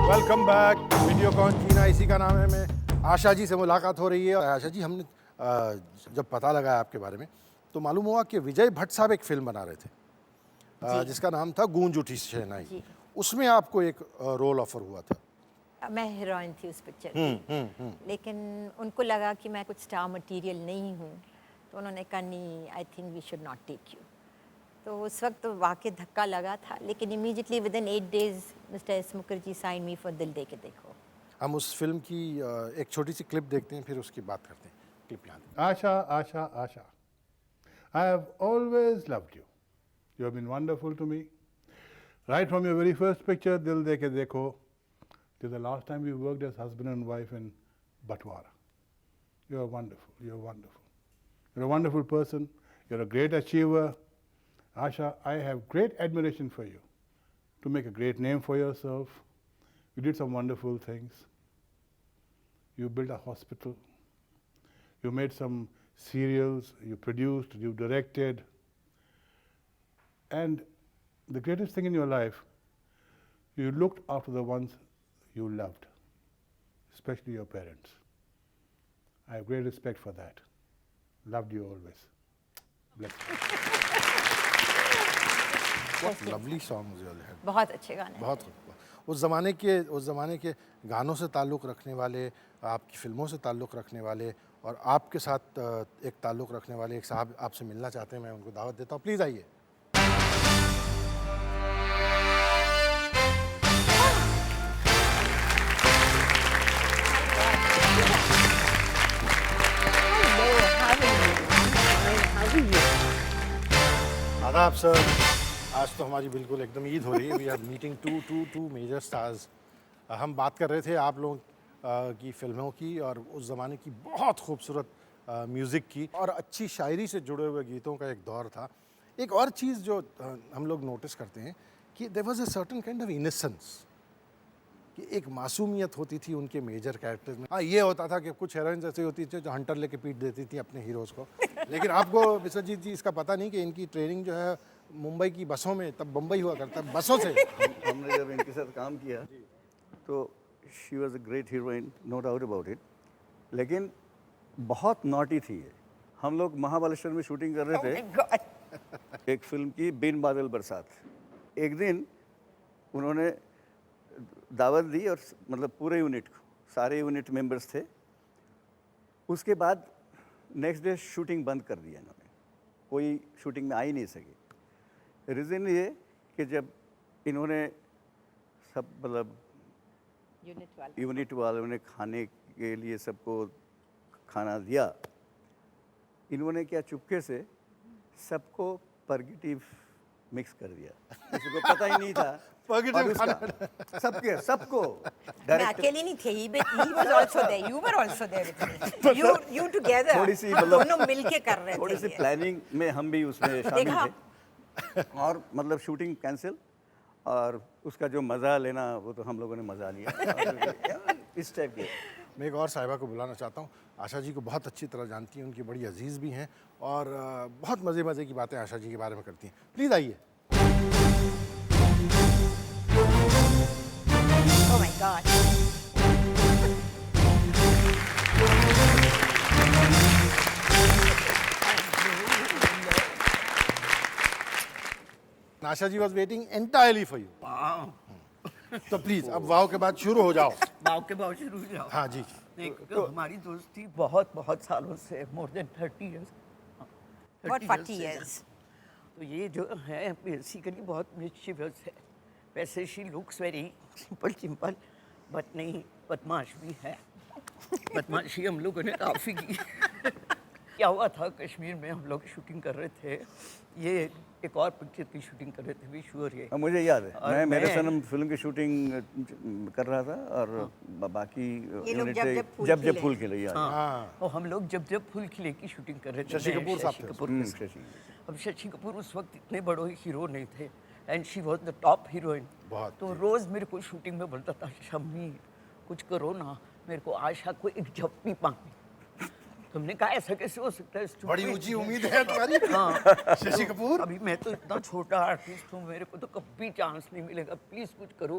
Welcome back. Videocon जीना इसी का नाम है। मैं आशा जी से मुलाकात हो रही है। और आशा जी, हमने जब पता लगाया आपके बारे में तो मालूम हुआ कि विजय भट्ट साहब एक फिल्म बना रहे थे जिसका नाम था गूंज उठी शहनाई। जी। उसमें आपको एक रोल ऑफर हुआ था। मैं हीरोइन थी उस पिक्चर की, लेकिन उनको लगा कि मैं कुछ स्टार मटेरियल नहीं हूँ, तो उन्होंने कहा नहीं, I think we should not take you. तो उस वक्त तो वाकई धक्का लगा था, लेकिन immediately within 8 days Mister S Mukherjee sign me for Dil De के देखो। हम उस फिल्म की एक छोटी सी क्लिप देखते हैं, फिर उसकी बात करते हैं। क्लिप यहाँ देखते Asha, Asha, Asha, I have always loved you. You have been wonderful to me. Right from your very first picture, Dil De Ke Dekho, till the last time we worked as husband and wife in Batwara. You are wonderful. You are wonderful. You're a wonderful person. You're a great achiever. Asha, I have great admiration for you to make a great name for yourself. You did some wonderful things. You built a hospital. You made some serials, you produced, you directed. And the greatest thing in your life, you looked after the ones you loved, especially your parents. I have great respect for that. Loved you always. Bless you. What lovely songs you all had. बहुत अच्छे गाने। बहुत उस ज़माने के गानों से ताल्लुक़ रखने वाले, आपकी फ़िल्मों से ताल्लुक़ रखने वाले और आपके साथ एक ताल्लुक़ रखने वाले एक साहब आपसे मिलना चाहते हैं। मैं उनको दावत देता हूँ, प्लीज़ आइए। आदाब सर। आज तो हमारी बिल्कुल एकदम ईद हो रही है। We are meeting two major stars. हम बात कर रहे थे आप लोग की फ़िल्मों की और उस ज़माने की बहुत खूबसूरत म्यूज़िक की और अच्छी शायरी से जुड़े हुए गीतों का एक दौर था। एक और चीज़ जो हम लोग नोटिस करते हैं कि there was a certain kind of innocence, कि एक मासूमियत होती थी उनके मेजर कैरेक्टर्स में। हाँ, ये होता था कि कुछ हीरोइंस ऐसी होती थी जो हंटर लेके पीट देती थी अपने हीरोज़ को। लेकिन आपको विश्वजीत जी इसका पता नहीं कि इनकी ट्रेनिंग जो है मुंबई की बसों में, तब बम्बई हुआ करता है, बसों से। हमने जब इनके साथ काम किया तो she was a great heroine, no doubt about it, लेकिन बहुत नॉटी थी ये। हम लोग महाबलेश्वर में शूटिंग कर रहे थे एक फिल्म की बिन बादल बरसात। एक दिन उन्होंने दावत दी और मतलब पूरे यूनिट को, सारे यूनिट मेंबर्स थे। उसके बाद नेक्स्ट डे शूटिंग बंद कर दिया इन्होंने, कोई शूटिंग में आ ही नहीं सके। रीज़न ये कि जब इन्होंने सब मतलब यूनिट वालों ने खाने के लिए सबको खाना दिया, इन्होंने क्या चुपके से सबको पर्गिटिव मिक्स कर दिया, किसी को पता ही नहीं था। पर्गिटिव सबको मैं अकेली नहीं थी, he was also there, you were also there with me. You together, थोड़ी सी हम मतलब दोनों मिलके कर रहे थे। थोड़ी सी प्लानिंग में हम भी उसमें शामिल थे और मतलब शूटिंग कैंसिल और उसका जो मज़ा लेना वो तो हम लोगों ने मज़ा लिया इस टाइप के। मैं एक और साहिबा को बुलाना चाहता हूँ। आशा जी को बहुत अच्छी तरह जानती हैं, उनकी बड़ी अजीज़ भी हैं और बहुत मज़े की बातें आशा जी के बारे में करती हैं। प्लीज़ आइए। Oh my God. Asha ji was waiting entirely for you. तो प्लीज़ अब वाव के बाद शुरू हो जाओ। बाव के बाव शुरू हो जाओ। हाँ जी। नहीं, तो हमारी दोस्ती बहुत बहुत सालों से, more than 30 years। What 40 years? तो ये जो है बेसिकली बहुत मिस्chievous है। वैसे she looks very simple, but नहीं, बदमाश भी है। बदमाशी हम लोगों ने काफ़ी की। क्या हुआ था, कश्मीर में हम लोग शूटिंग कर रहे थे, ये एक और पिक्चर की शूटिंग कर रहे थे, विश्वर ये। मुझे याद है, और मैं मेरे मैं- सनम फिल्म की शूटिंग कर रहा था और बाकी ये लोग यूनिट जब फूल खिले याद है। हाँ, और हम लोग जब फूल खिले की शूटिंग कर रहे थे, शशि मैं कपूर साहब शशि थे कपूर हम्म, के साथ। शशि। अब शशि कपूर उस वक्त इतने बड़े हीरो नहीं थे and she was the top heroine. बहुत, तो रोज़ मेरे को शूटिंग में बोलता था, शम्मी कुछ करो ना, मेरे को आशा को एक झप्पी पानी। तुमने कहा ऐसा कैसे हो सकता है, बड़ी stupid ऊंची है। उम्मीद है तुम्हारी। हाँ, शशि कपूर। अभी मैं तो इतना छोटा आर्टिस्ट हूँ, मेरे को तो कभी चांस नहीं मिलेगा, प्लीज़ कुछ करो।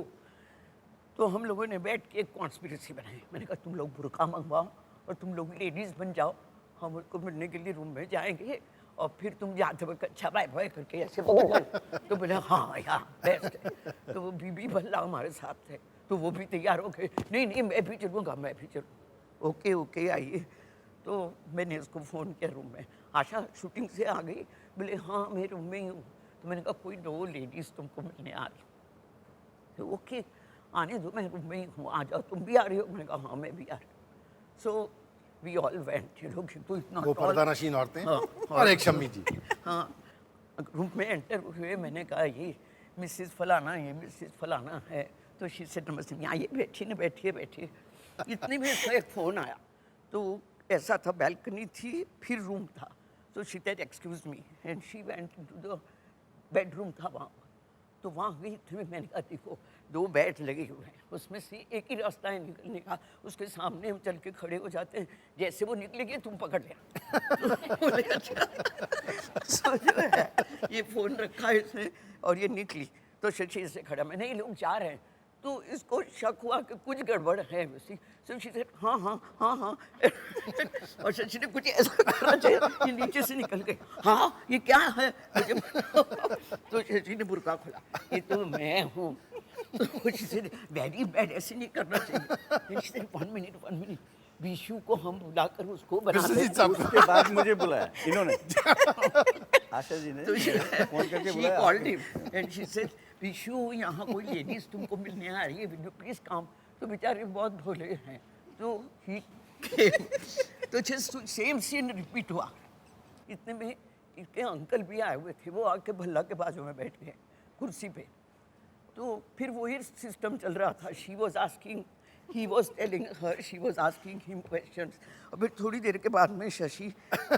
तो हम लोगों ने बैठ के एक कॉन्स्पिरेसी बनाई। मैंने कहा तुम लोग बुर्का मंगवाओ और तुम लोग लेडीज़ बन जाओ, हम उनको मिलने के लिए रूम में जाएंगे और फिर तुम जाते वक्त अच्छा बाय बाय करके ऐसे बोलो। तो बोले हाँ यार बेस्ट है। तो वो बीबी भल्ला हमारे साथ थे, तो वो भी तैयार हो गए, नहीं नहीं मैं भी चलूँगा, मैं भी चलूँ। ओके ओके आइए। तो मैंने उसको फ़ोन किया रूम में, आशा शूटिंग से आ गई? बोले हाँ मैं रूम में ही हूँ। तो मैंने कहा कोई 2 लेडीज़ तुमको मिलने आ रही। तो ओके आने दो, मैं रूम में ही हूँ, आ जाओ, तुम भी आ रही हो? मैंने कहा हाँ मैं भी आ रही हूँ। सो वी ऑल वेंट, ये लोग तो इतना वो tall- पर्दानशीन औरतें हाँ, और एक शम्मी जी। हाँ रूम में एंटर हुए, मैंने कहा ये मिसेस फलाना, ये मिसेस फलाना है। तो शी से नमस्ते, यहाँ ये बैठिए ना, बैठिए बैठिए। इतने में इसका एक फ़ोन आया। तो ऐसा था बैल्कनी थी, फिर रूम था। तो she said excuse me and she went to the bedroom था वहाँ। तो वहाँ गई, इतने में मैंने कहा देखो 2 बेड लगे हुए हैं, उसमें से एक ही रास्ता है निकलने का, उसके सामने हम चल के खड़े हो जाते हैं, जैसे वो निकलेगी तुम पकड़ लिया। बोले अच्छा। So जो है ये फ़ोन रखा है इसने और ये निकली। तो शशि से खड़ा, मैं नहीं लोग जा रहे हैं। तो इसको शक हुआ कि कुछ गड़बड़ है वैसी। शशि से हाँ हाँ हाँ हाँ और शशि ने कुछ ऐसा करना चाहिए, ये नीचे से निकल गए, हाँ ये क्या है मुझे तो शशि ने बुर्का खोला, ये तो मैं हूँ। तो वेरी बैड, ऐसे नहीं करना चाहिए। 1 मिनट विशु को हम बुलाकर उसको बनाते विश्वजीत साहब उसके बाद मुझे बुलाया इन्होंने, आशा जी ने फोन करके she बुलाया called him and she said Vishu यहाँ कोई लेडीज तुमको मिलने आ रही है, विल यू प्लीज कम। तो बेचारे बहुत भोले हैं, तो ही तो जस्ट सेम सीन रिपीट हुआ। इतने में इसके अंकल भी आए हुए थे, वो आके भल्ला के बाजू में बैठ गए कुर्सी पे। तो फिर वही सिस्टम चल रहा था, she was asking, he was telling her, she was asking him questions. और फिर थोड़ी देर के बाद में शशि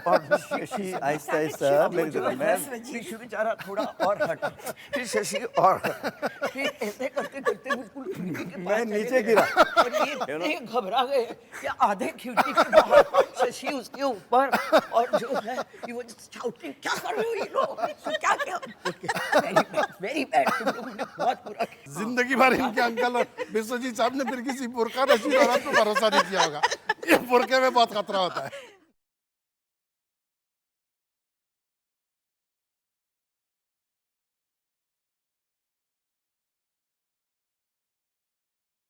और शशि आहिस्ता आहिस्ता मेरी तरफ, मैं विशु बेचारा थोड़ा और हटा, फिर शशि और हटा, फिर ऐसे करते करते बिल्कुल खिड़की के पास मैं चले नीचे गए। गिरा। और ये इतने घबरा गए कि आधे खिड़की के बाहर, शशि उसके ऊपर, और जो है ये वो शाउटिंग, क्या कर रहे हो ये लोग, तो क्या क्या वेरी बैड, तुम लोगों ने बहुत बुरा किया। जिंदगी भर इनके अंकल और विश्वजीत साहब ने फिर किसी बुर्का नशीन औरत पे भरोसा नहीं किया होगा। ये बुर्के में बहुत खतरा होता है।